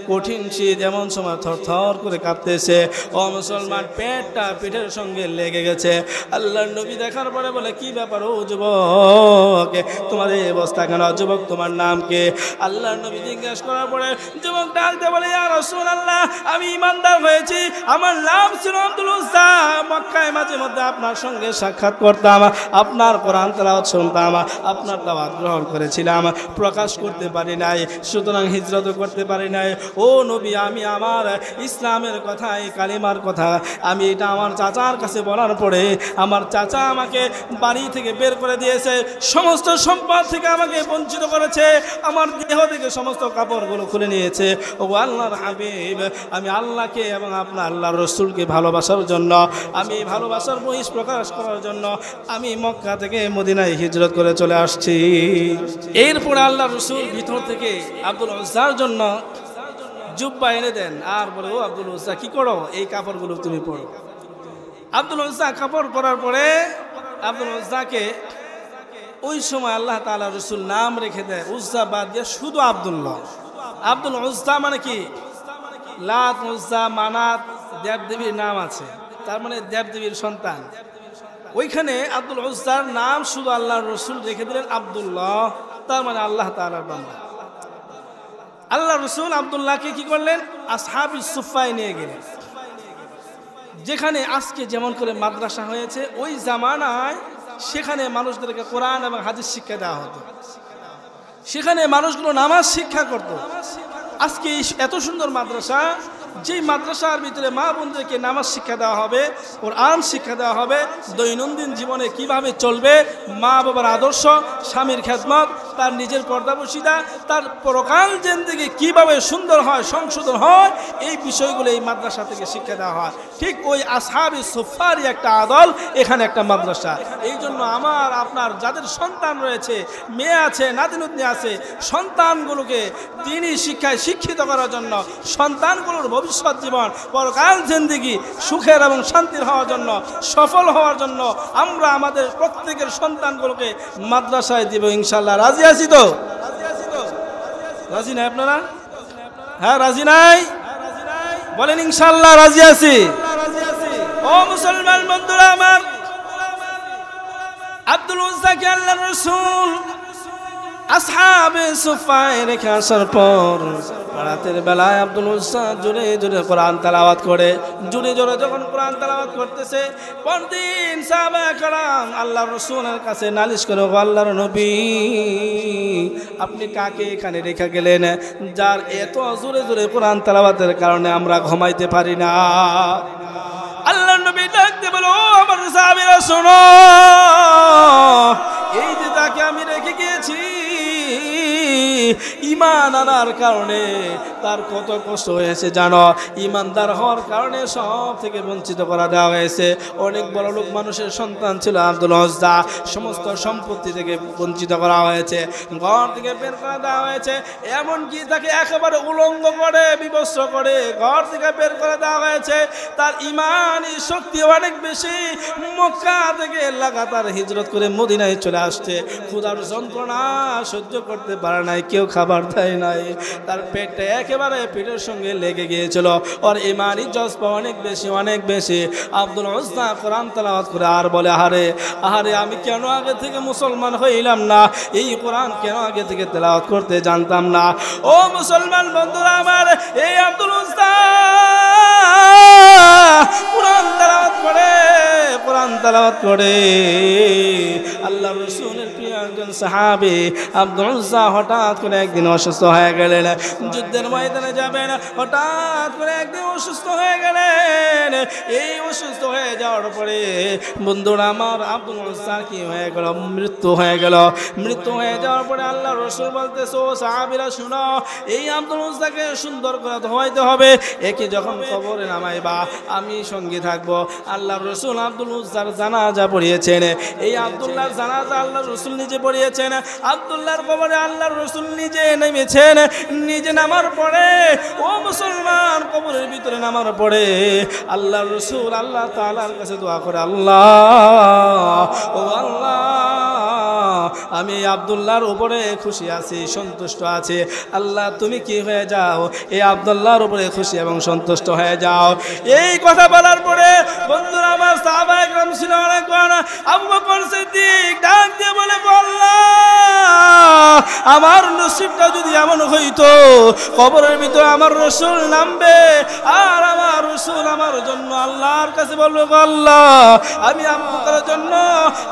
কঠিন শীত, এমন সময় থরথর করে কাঁপতেছে। ও মুসলমান, পেটটা পিঠের সঙ্গে লেগে গেছে। আল্লাহর নবী দেখার পরে বলে, কি ব্যাপার ও যুবক, তোমার এই অবস্থা কেন? যুবক, তোমার নাম কে? আল্লাহর নবী জিজ্ঞেস করার পরে যুবক ডাকতে বলে, ইয়া রাসূলুল্লাহ, আমি ঈমানদার হয়েছি, আমার নাম ছিল আব্দুল উজ্জা। মক্কায় মাঝে মধ্যে আপনার সঙ্গে সাক্ষাৎ করতাম, আপনার কোরআন তেলাওয়াত শুনতাম, আপনার দাওয়াত গ্রহণ করেছিলাম, প্রকাশ করতে পারি নাই, সুতরাং হিজরত করতে পারি নাই। ও নবী, আমি আমার ইসলামের কথা, এই কালিমার কথা আমি এটা আমার চাচার কাছে বলার পরে আমার চাচা আমাকে বাড়ি থেকে বের করে দিয়েছে, সমস্ত সম্পদ থেকে আমাকে বঞ্চিত করেছে, আমার দেহ থেকে সমস্ত কাপড়গুলো খুলে নিয়েছে। ও আল্লাহর হাবিব, আমি আল্লাহকে এবং আপনার আল্লাহর রসুলকে ভালোবাসার জন্য, আমি ভালোবাসার বহিষ প্রকাশ করার জন্য আমি মক্কা থেকে মদিনায় হিজরত করে চলে আসছি। এরপরে আল্লাহ রসুল ভিতর থেকে আব্দুল উজ্জার জন্য জুব্বা এনে দেন আর বলে, ও আব্দুল উজ্জা, কি করো? এই কাপড়গুলো তুমি পরো। আব্দুল উজ্জা কাপড় পরার পরে আব্দুল উজ্জাকে ওই সময় আল্লাহ তাআলা রসুল নাম রেখে দেয়, উজ্জা বাদ দিয়ে শুধু আব্দুল্লাহ। আব্দুল উজ্জা মানে কি? লাত, উজ্জা, মানাত দেবদেবীর নাম আছে, তার মানে দেবদেবীর সন্তান। ওইখানে আব্দুল উজ্জার নাম শুধু আল্লাহর রসুল রেখে দিলেন আব্দুল্লাহ, তার মানে আল্লাহ তাআলার বান্দা। আল্লাহ রসুল আব্দুল্লাহকে কি করলেন? আসহাবি সুফায় নিয়ে গেলেন, যেখানে আজকে যেমন করে মাদ্রাসা হয়েছে, ওই জামানায় সেখানে মানুষদেরকে কোরআন এবং হাদিস শিক্ষা দেওয়া হতো, সেখানে মানুষগুলো নামাজ শিক্ষা করত। আজকে এত সুন্দর মাদ্রাসা, যেই মাদ্রাসার ভিতরে মা বোনদেরকে নামাজ শিক্ষা দেওয়া হবে, কোরআন শিক্ষা দেওয়া হবে, দৈনন্দিন জীবনে কিভাবে চলবে, মা বাবার আদর্শ, স্বামীর খেদমত, তার নিজের পর্দাবসিতা, তার পরকাল জিন্দেগি কিভাবে সুন্দর হয়, সংশোধন হয়, এই বিষয়গুলো এই মাদ্রাসা থেকে শিক্ষা দেওয়া হয়। ঠিক ওই আসহাবি সুফারই একটা আদল এখানে একটা মাদ্রাসা। এই জন্য আমার আপনার যাদের সন্তান রয়েছে, মেয়ে আছে, নাতিনুতনি আছে, সন্তানগুলোকে দিনী শিক্ষায় শিক্ষিত করার জন্য, সন্তানগুলোর ভবিষ্যৎ জীবন, পরকাল জিন্দেগি সুখের এবং শান্তির হওয়ার জন্য, সফল হওয়ার জন্য আমরা আমাদের প্রত্যেকের সন্তানগুলোকে মাদ্রাসায় দিব ইনশাআল্লাহ। রাজি আছি তো? রাজি নাই আপনারা? হ্যাঁ, রাজি নাই? বলেন ইনশাআল্লাহ রাজি আছি। ও মুসলমান বন্ধুরা আমার, আব্দুল উজ্জাকে আল্লাহর রাসূল আসহাবে সুফায় রেখে আসার পর রাতের বেলায় আব্দুল উজ্জা জোরে জোরে কোরআন তেলাওয়াত করে, জোরে জোরে যখন কোরআন তেলাওয়াত করতেছে, পরদিন সাহাবায়ে কেরাম আল্লাহর রাসূলের কাছে নালিশ করে, ও আল্লাহর নবী, আপনি কাকে এখানে রেখে গেলেন, যার এত জোরে জোরে কোরআন তেলাওয়াতের কারণে আমরা ঘুমাইতে পারি না? আল্লাহর নবী ডাকতে বলো, ও আমার সাহাবীরা শোনো, এই যে তাকে আমি রেখে গিয়েছি, ঈমান আনার কারণে তার কত কষ্ট হয়েছে জানো? ঈমানদার হওয়ার কারণে সব থেকে বঞ্চিত করা দেওয়া হয়েছে। অনেক বড় লোক মানুষের সন্তান ছিল আব্দুল উজ্জা, সমস্ত সম্পত্তি থেকে বঞ্চিত করা হয়েছে, ঘর থেকে বের করে দেওয়া হয়েছে, এমনকি তাকে একেবারে উলঙ্গ করে, বিবস্ত্র করে ঘর থেকে বের করে দেওয়া হয়েছে। তার ঈমানি শক্তি অনেক বেশি, মক্কা থেকে লাগাতার হিজরত করে মদিনায় চলে আসছে। ক্ষুধার যন্ত্রণা সহ্য করতে পারে নাই, কেউ খাবার দেয় নাই, তার পেটটা একেবারে পেটের সঙ্গে লেগে গিয়েছিল। ওর ঈমানি জজবা অনেক বেশি, অনেক বেশি। আব্দুল উজ্জা কোরআন তেলাওয়াত করে আর বলে, আহারে আহারে, আমি কেন আগে থেকে মুসলমান হইলাম না, এই কোরআন কেন আগে থেকে তেলাওয়াত করতে জানতাম না? ও মুসলমান বন্ধুরা আমার, এই আব্দুল উজ্জা কোরআন তেলাওয়াত করে, কোরআন তেলাওয়াত করে আল্লাহ রাসূলের প্রিয় একজন সাহাবী আব্দুল উজ্জা হঠাৎ করে একদিন অসুস্থ হয়ে গেলেন। যুদ্ধের ময়দানে যাবেন, হঠাৎ করে একদিন অসুস্থ হয়ে গেলেন। এই অসুস্থ হয়ে যাওয়ার পরে বন্ধুরা আমার, আব্দুল উজ্জা কি হয়ে গেল? মৃত্যু হয়ে গেল। মৃত্যু হয়ে যাওয়ার পরে আল্লাহ রাসূল বলতেছে, ও সাহাবীরা শুনো, এই আব্দুল উজ্জাকে সুন্দর করে ধোয়াইতে হবে, একে যখন কবরে নামাইবা আমি সঙ্গে থাকবো। আল্লাহ রাসূল আব্দুল উজ্জার জানাজা পড়িয়েছেন। এই আব্দুল্লাহর জানাজা আল্লাহ রাসূল নিজে পড়িয়েছেন। আব্দুল্লাহর কবরে আল্লাহর রাসূল নিজে নেমেছেন। নিজে নামার পরে ও মুসলমান, কবরের ভিতরে নামার পড়ে আল্লাহর রাসূল আল্লাহ তাআলার কাছে দোয়া করে, আল্লাহ ও আল্লাহ, আমি আব্দুল্লাহর উপরে খুশি আছি, সন্তুষ্ট আছি। আল্লাহ তুমি কি হয়ে যাও, এই আব্দুল্লাহর উপরে খুশি এবং সন্তুষ্ট হয়ে যাও। এই কথা বলার পরে বন্ধুরা আমার সাহাবায়ে কেরাম ছিল অনেকজন। আবু বকর সিদ্দিক ডাক দিয়ে বলে, আল্লাহ আমার নসিবটা যদি এমন হইতো কবরের ভিতরে আমার রাসূল নামবে আর আমার রাসূল আমার জন্য আল্লাহর কাছে বলবে, আল্লাহ আমি আবু বকরের জন্য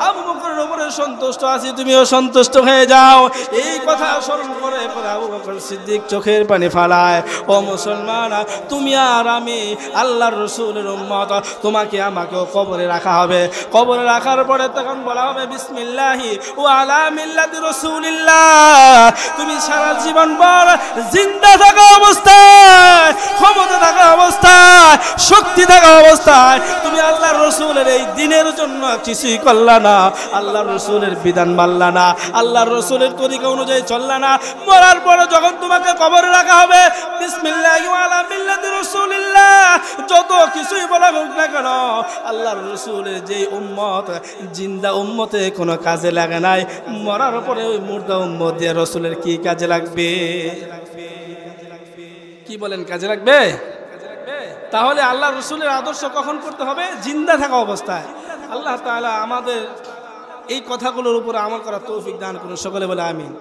আবু বকরের উপরে সন্তুষ্ট আছি, তুমিও সন্তুষ্ট হয়ে যাও। এই কথা স্মরণ করে আবু বকর সিদ্দিক চোখের পানি ফালায়। ও মুসলমান, তুমি আর আমি আল্লাহর রাসূলের উম্মত, তোমাকে আমাকেও কবরে রাখা হবে। কবরে রাখার পরে তখন বলা হবে বিসমিল্লাহি ওয়া আলা মিল্লাতি রাসূলিল্লাহ। তুমি সারা জীবন ভর জিন্দা থাকা অবস্থায়, ক্ষমতা থাকা অবস্থায়, শক্তি থাকা অবস্থায় তুমি আল্লাহর রাসূলের এই দিনের জন্য কিছুই করলা না, আল্লাহর রাসূলের বিধান মানলা না, আল্লাহর রাসূলের তরিকা অনুযায়ী চললা না। মরার পরে যখন তোমাকে কবরে রাখা হবে বিসমিল্লাহি ওয়া আলা মিল্লাতি রাসূলিল্লাহ, যত কিছুই বলা হোক না কেন আল্লাহর রাসূলের যে উম্মত, জিন্দা উম্মতে কোনো কাজে লাগে নাই, মরার পরে ওই মুর্দা উম্মত দিয়ে রাসূলের কি কাজে লাগবে? কি বলেন, কাজে লাগবে? তাহলে আল্লাহর রাসূলের আদর্শ কখন করতে হবে? জিন্দা থাকা অবস্থায়। আল্লাহ তাআলা আমাদের এই কথাগুলোর উপরে আমল করার তৌফিক দান করুন। সকলে বলে আমিন।